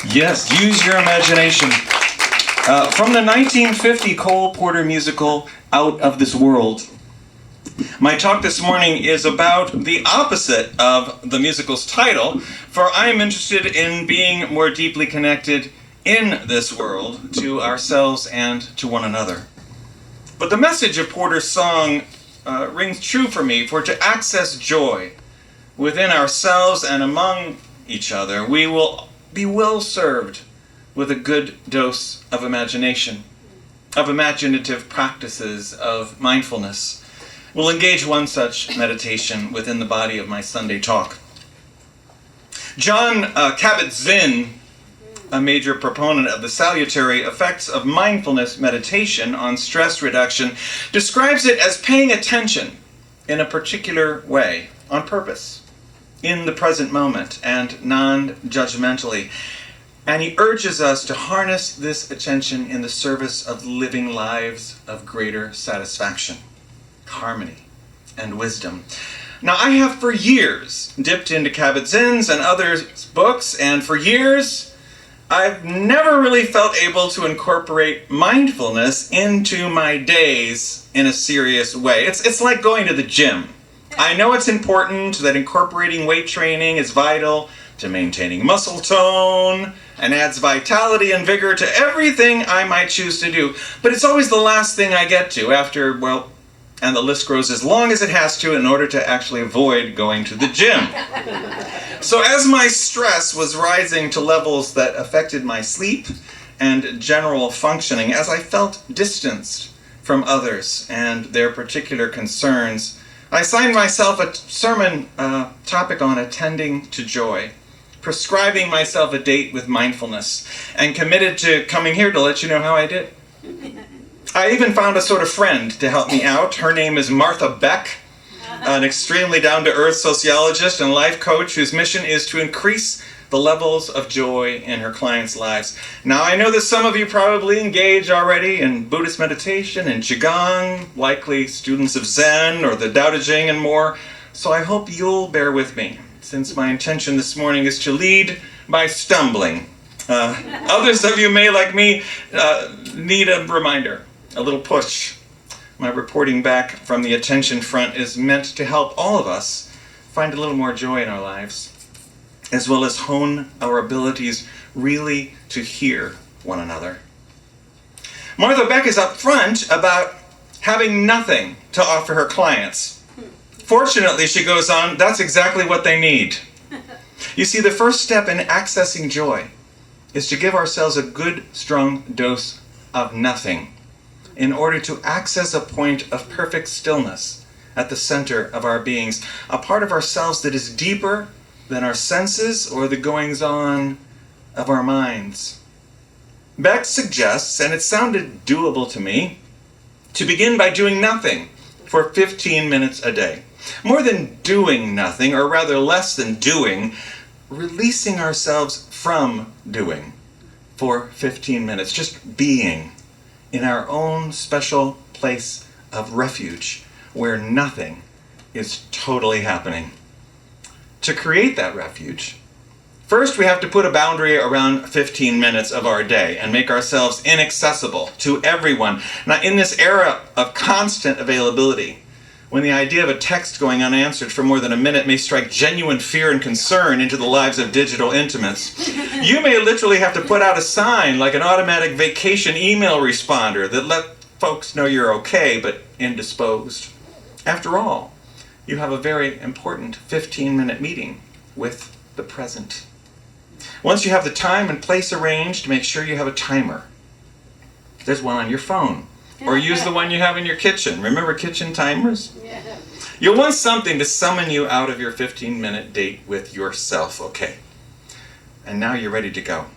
Yes, use your imagination. From the 1950 Cole Porter musical, Out of This World. My talk this morning is about the opposite of the musical's title, for I am interested in being more deeply connected in this world to ourselves and to one another. But the message of Porter's song rings true for me, for to access joy within ourselves and among each other, we will be well served with a good dose of imagination, of imaginative practices, of mindfulness. We'll engage one such meditation within the body of my Sunday talk. John Kabat-Zinn, a major proponent of the salutary effects of mindfulness meditation on stress reduction, describes it as paying attention in a particular way, on purpose, in the present moment, and non-judgmentally. And he urges us to harness this attention in the service of living lives of greater satisfaction, harmony, and wisdom. Now, I have for years dipped into Kabat-Zinn's and others' books, and for years I've never really felt able to incorporate mindfulness into my days in a serious way. It's like going to the gym. I know it's important that incorporating weight training is vital to maintaining muscle tone and adds vitality and vigor to everything I might choose to do. But it's always the last thing I get to after, well, and the list grows as long as it has to in order to actually avoid going to the gym. So as my stress was rising to levels that affected my sleep and general functioning, as I felt distanced from others and their particular concerns, I assigned myself a sermon topic on attending to joy, prescribing myself a date with mindfulness, and committed to coming here to let you know how I did. I even found a sort of friend to help me out. Her name is Martha Beck, an extremely down-to-earth sociologist and life coach whose mission is to increase the levels of joy in her clients' lives. Now, I know that some of you probably engage already in Buddhist meditation and Qigong, likely students of Zen or the Tao Te Ching and more, so I hope you'll bear with me, since my intention this morning is to lead by stumbling. Others of you may, like me, need a reminder, a little push. My reporting back from the attention front is meant to help all of us find a little more joy in our lives, as well as hone our abilities really to hear one another. Martha Beck is upfront about having nothing to offer her clients. Fortunately, she goes on, that's exactly what they need. You see, the first step in accessing joy is to give ourselves a good, strong dose of nothing in order to access a point of perfect stillness at the center of our beings, a part of ourselves that is deeper than our senses or the goings-on of our minds. Beck suggests, and it sounded doable to me, to begin by doing nothing for 15 minutes a day. More than doing nothing, or rather less than doing, releasing ourselves from doing for 15 minutes, just being in our own special place of refuge where nothing is totally happening. To create that refuge, first we have to put a boundary around 15 minutes of our day and make ourselves inaccessible to everyone. Now, in this era of constant availability, when the idea of a text going unanswered for more than a minute may strike genuine fear and concern into the lives of digital intimates, you may literally have to put out a sign like an automatic vacation email responder that let folks know you're okay but indisposed. After all, you have a very important 15-minute meeting with the present. Once you have the time and place arranged, make sure you have a timer. There's one on your phone. Or use the one you have in your kitchen. Remember kitchen timers? Yeah. You'll want something to summon you out of your 15-minute date with yourself. Okay. And now you're ready to go.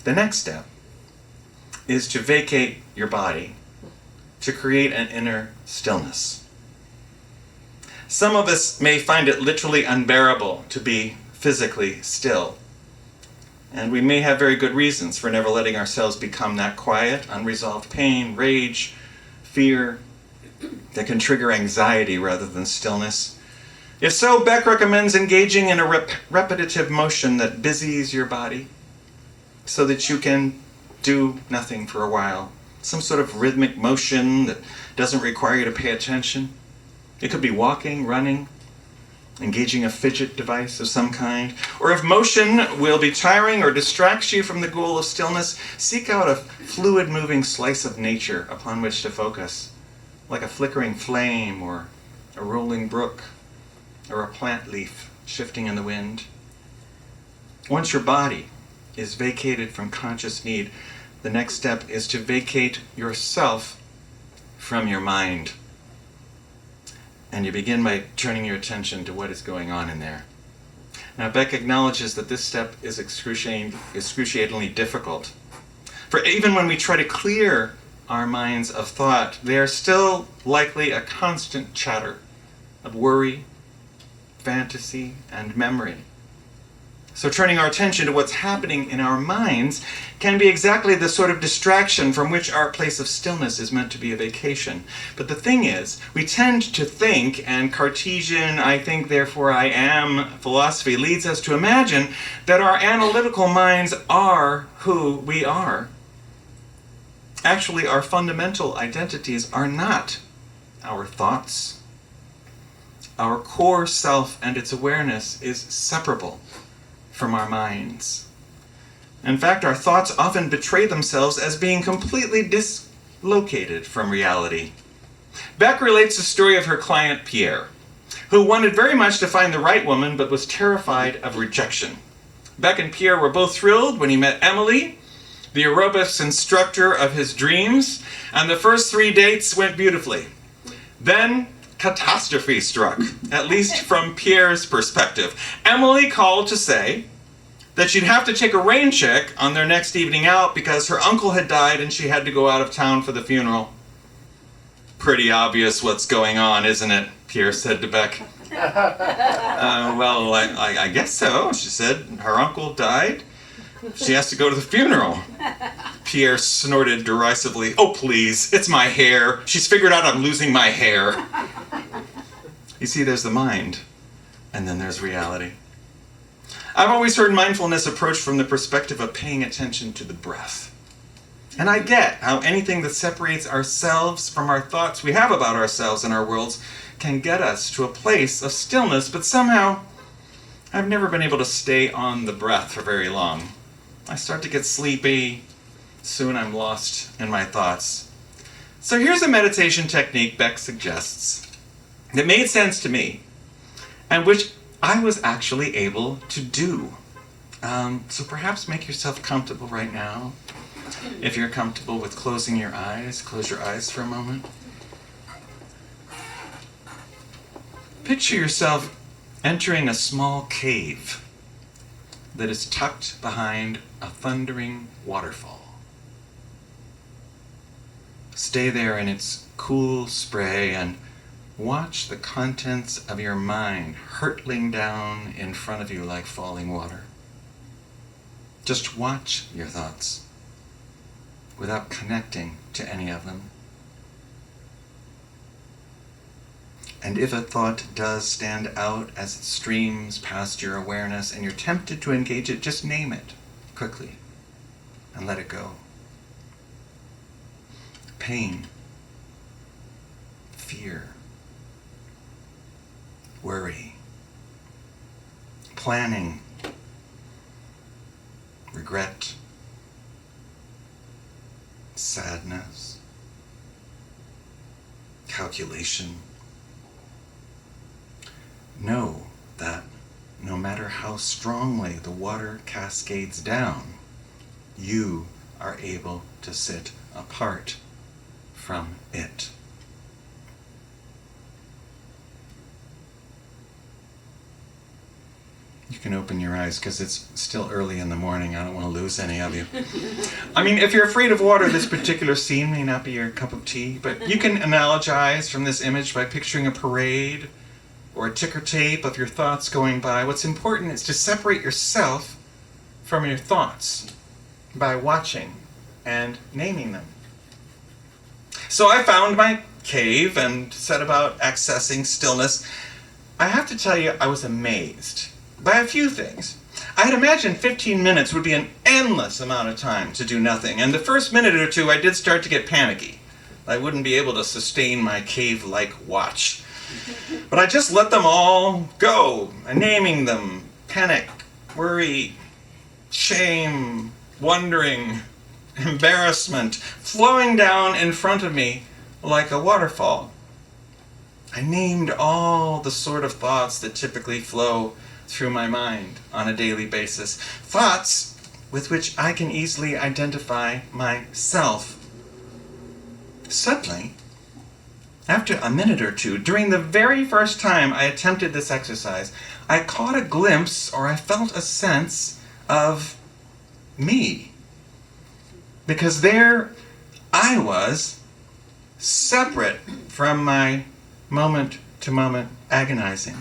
The next step is to vacate your body, to create an inner stillness. Some of us may find it literally unbearable to be physically still. And we may have very good reasons for never letting ourselves become that quiet, unresolved pain, rage, fear that can trigger anxiety rather than stillness. If so, Beck recommends engaging in a repetitive motion that busies your body, so that you can do nothing for a while. Some sort of rhythmic motion that doesn't require you to pay attention. It could be walking, running, engaging a fidget device of some kind. Or if motion will be tiring or distracts you from the goal of stillness, seek out a fluid moving slice of nature upon which to focus, like a flickering flame or a rolling brook or a plant leaf shifting in the wind. Once your body is vacated from conscious need, the next step is to vacate yourself from your mind. And you begin by turning your attention to what is going on in there. Now, Beck acknowledges that this step is excruciatingly difficult. For even when we try to clear our minds of thought, they are still likely a constant chatter of worry, fantasy, and memory. So turning our attention to what's happening in our minds can be exactly the sort of distraction from which our place of stillness is meant to be a vacation. But the thing is, we tend to think, and Cartesian "I think, therefore I am" philosophy leads us to imagine that our analytical minds are who we are. Actually, our fundamental identities are not our thoughts. Our core self and its awareness is separable from our minds. In fact, our thoughts often betray themselves as being completely dislocated from reality. Beck relates the story of her client Pierre, who wanted very much to find the right woman but was terrified of rejection. Beck and Pierre were both thrilled when he met Emily, the aerobics instructor of his dreams, and the first 3 dates went beautifully. Then catastrophe struck, at least from Pierre's perspective. Emily called to say that she'd have to take a rain check on their next evening out because her uncle had died and she had to go out of town for the funeral. Pretty obvious what's going on, isn't it? Pierre said to Beck. Well, I guess so, she said. Her uncle died. She has to go to the funeral. Pierre snorted derisively. Oh, please, it's my hair. She's figured out I'm losing my hair. You see, there's the mind, and then there's reality. I've always heard mindfulness approached from the perspective of paying attention to the breath. And I get how anything that separates ourselves from our thoughts we have about ourselves and our worlds can get us to a place of stillness, but somehow I've never been able to stay on the breath for very long. I start to get sleepy. Soon I'm lost in my thoughts. So here's a meditation technique Beck suggests that made sense to me and which I was actually able to do. So perhaps make yourself comfortable right now. If you're comfortable with closing your eyes, close your eyes for a moment. Picture yourself entering a small cave that is tucked behind a thundering waterfall. Stay there in its cool spray and watch the contents of your mind hurtling down in front of you like falling water. Just watch your thoughts without connecting to any of them. And if a thought does stand out as it streams past your awareness and you're tempted to engage it, just name it quickly and let it go. Pain, fear, worry, planning, regret, sadness, calculation. Know that no matter how strongly the water cascades down, you are able to sit apart from it. You can open your eyes because it's still early in the morning. I don't want to lose any of you. I mean, if you're afraid of water, this particular scene may not be your cup of tea, but you can analogize from this image by picturing a parade or a ticker tape of your thoughts going by. What's important is to separate yourself from your thoughts by watching and naming them. So I found my cave and set about accessing stillness. I have to tell you, I was amazed by a few things. I had imagined 15 minutes would be an endless amount of time to do nothing. And the first minute or two, I did start to get panicky. I wouldn't be able to sustain my cave-like watch. But I just let them all go, naming them: panic, worry, shame, wondering, embarrassment, flowing down in front of me like a waterfall. I named all the sort of thoughts that typically flow through my mind on a daily basis. Thoughts with which I can easily identify myself. Suddenly, after a minute or two, during the very first time I attempted this exercise, I caught a glimpse, or I felt a sense of me. Because there I was, separate from my moment-to-moment agonizing.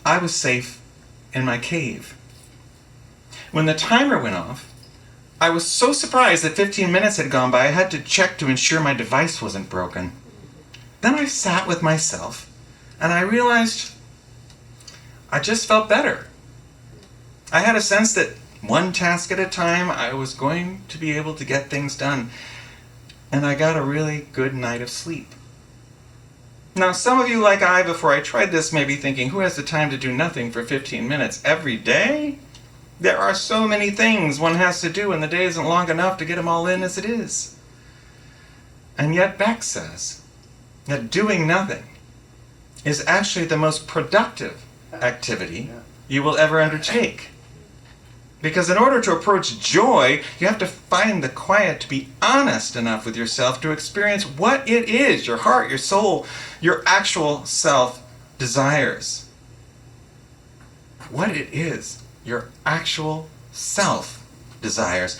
I was safe in my cave. When the timer went off, I was so surprised that 15 minutes had gone by, I had to check to ensure my device wasn't broken. Then I sat with myself, and I realized I just felt better. I had a sense that one task at a time, I was going to be able to get things done. And I got a really good night of sleep. Now, some of you, like I, before I tried this, may be thinking, who has the time to do nothing for 15 minutes every day? There are so many things one has to do, and the day isn't long enough to get them all in as it is. And yet Beck says that doing nothing is actually the most productive activity you will ever undertake. Because in order to approach joy, you have to find the quiet to be honest enough with yourself to experience what it is your heart, your soul, your actual self desires. What it is your actual self desires.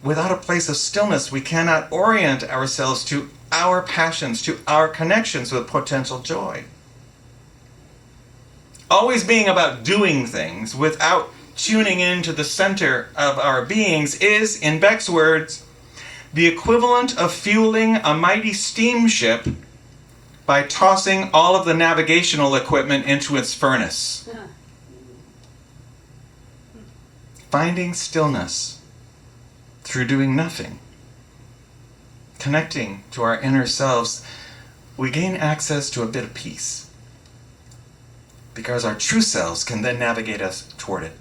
Without a place of stillness, we cannot orient ourselves to our passions, to our connections with potential joy. Always being about doing things without tuning into the center of our beings is, in Beck's words, the equivalent of fueling a mighty steamship by tossing all of the navigational equipment into its furnace. Finding stillness through doing nothing, connecting to our inner selves, we gain access to a bit of peace, because our true selves can then navigate us toward it.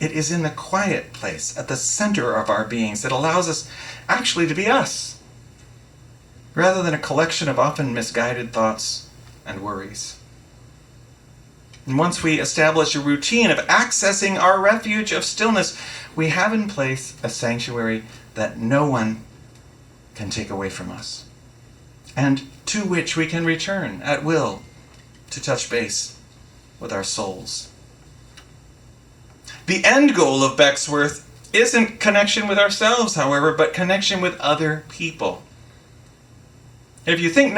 It is in the quiet place, at the center of our beings, that allows us actually to be us, rather than a collection of often misguided thoughts and worries. And once we establish a routine of accessing our refuge of stillness, we have in place a sanctuary that no one can take away from us, and to which we can return at will to touch base with our souls. The end goal of Beck's work isn't connection with ourselves, however, but connection with other people. If you think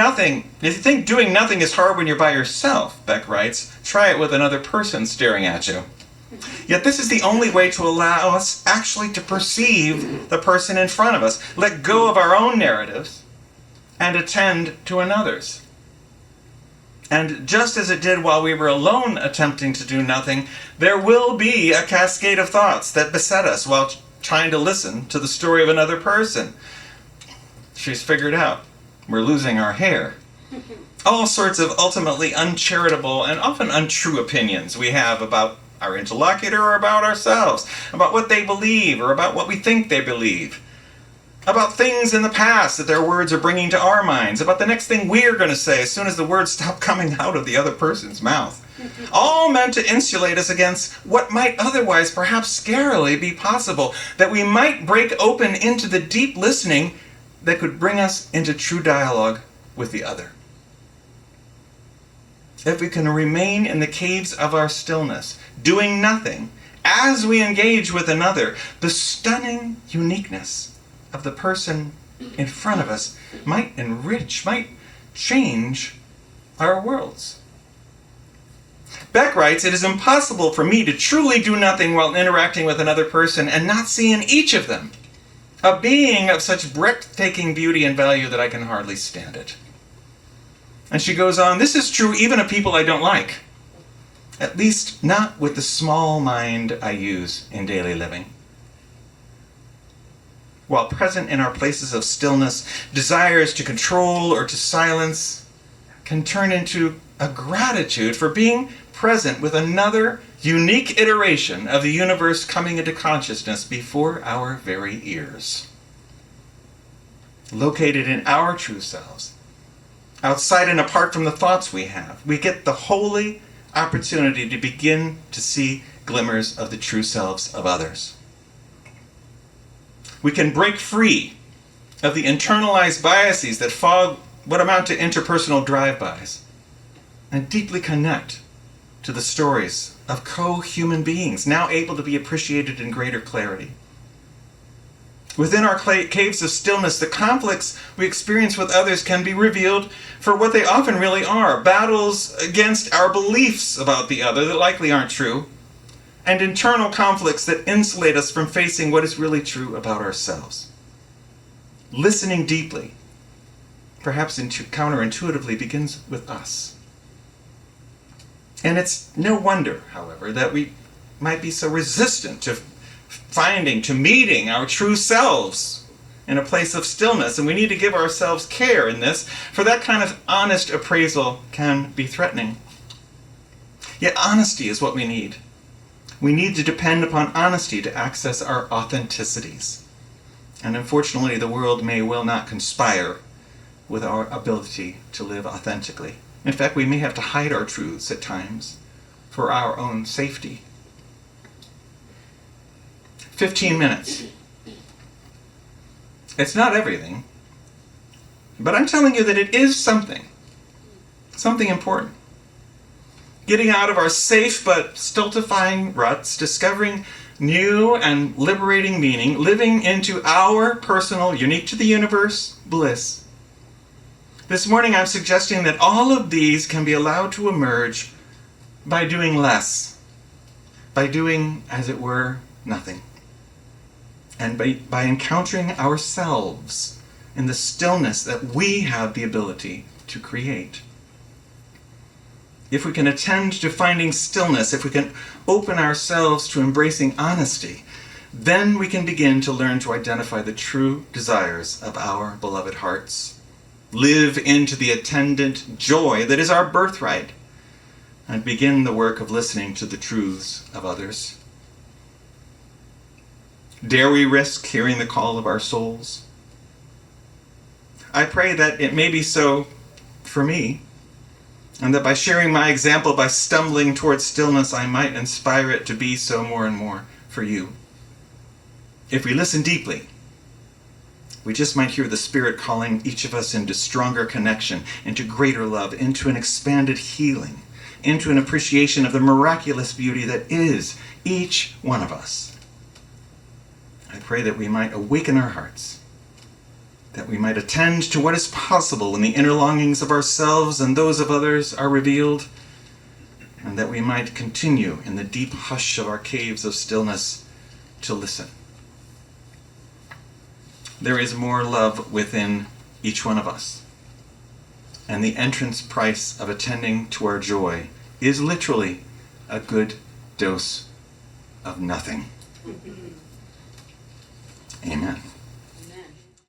doing nothing is hard when you're by yourself, Beck writes, try it with another person staring at you. Yet this is the only way to allow us actually to perceive the person in front of us, let go of our own narratives, and attend to another's. And just as it did while we were alone attempting to do nothing, there will be a cascade of thoughts that beset us while trying to listen to the story of another person. She's figured out we're losing our hair. All sorts of ultimately uncharitable and often untrue opinions we have about our interlocutor or about ourselves, about what they believe or about what we think they believe, about things in the past that their words are bringing to our minds, about the next thing we're going to say as soon as the words stop coming out of the other person's mouth. All meant to insulate us against what might otherwise perhaps scarily be possible, that we might break open into the deep listening that could bring us into true dialogue with the other. If we can remain in the caves of our stillness, doing nothing, as we engage with another, the stunning uniqueness of the person in front of us might enrich, might change our worlds. Beck writes, it is impossible for me to truly do nothing while interacting with another person and not see in each of them a being of such breathtaking beauty and value that I can hardly stand it. And she goes on, this is true even of people I don't like, at least not with the small mind I use in daily living. while present in our places of stillness, desires to control or to silence can turn into a gratitude for being present with another unique iteration of the universe coming into consciousness before our very ears. Located in our true selves, outside and apart from the thoughts we have, we get the holy opportunity to begin to see glimmers of the true selves of others. We can break free of the internalized biases that fog what amount to interpersonal drive-bys and deeply connect to the stories of co-human beings, now able to be appreciated in greater clarity. Within our caves of stillness, the conflicts we experience with others can be revealed for what they often really are: battles against our beliefs about the other that likely aren't true, and internal conflicts that insulate us from facing what is really true about ourselves. Listening deeply, perhaps counterintuitively, begins with us. And it's no wonder, however, that we might be so resistant to meeting our true selves in a place of stillness. And we need to give ourselves care in this, for that kind of honest appraisal can be threatening. Yet honesty is what we need. We need to depend upon honesty to access our authenticities. And unfortunately, the world may well not conspire with our ability to live authentically. In fact, we may have to hide our truths at times for our own safety. 15 minutes. It's not everything, but I'm telling you that it is something important. Getting out of our safe but stultifying ruts, discovering new and liberating meaning, living into our personal, unique to the universe, bliss. This morning I'm suggesting that all of these can be allowed to emerge by doing less, by doing, as it were, nothing, and by encountering ourselves in the stillness that we have the ability to create. If we can attend to finding stillness, if we can open ourselves to embracing honesty, then we can begin to learn to identify the true desires of our beloved hearts, live into the attendant joy that is our birthright, and begin the work of listening to the truths of others. Dare we risk hearing the call of our souls? I pray that it may be so for me, and that by sharing my example, by stumbling towards stillness, I might inspire it to be so more and more for you. If we listen deeply, we just might hear the Spirit calling each of us into stronger connection, into greater love, into an expanded healing, into an appreciation of the miraculous beauty that is each one of us. I pray that we might awaken our hearts, that we might attend to what is possible when the inner longings of ourselves and those of others are revealed, and that we might continue in the deep hush of our caves of stillness to listen. There is more love within each one of us, and the entrance price of attending to our joy is literally a good dose of nothing. Amen.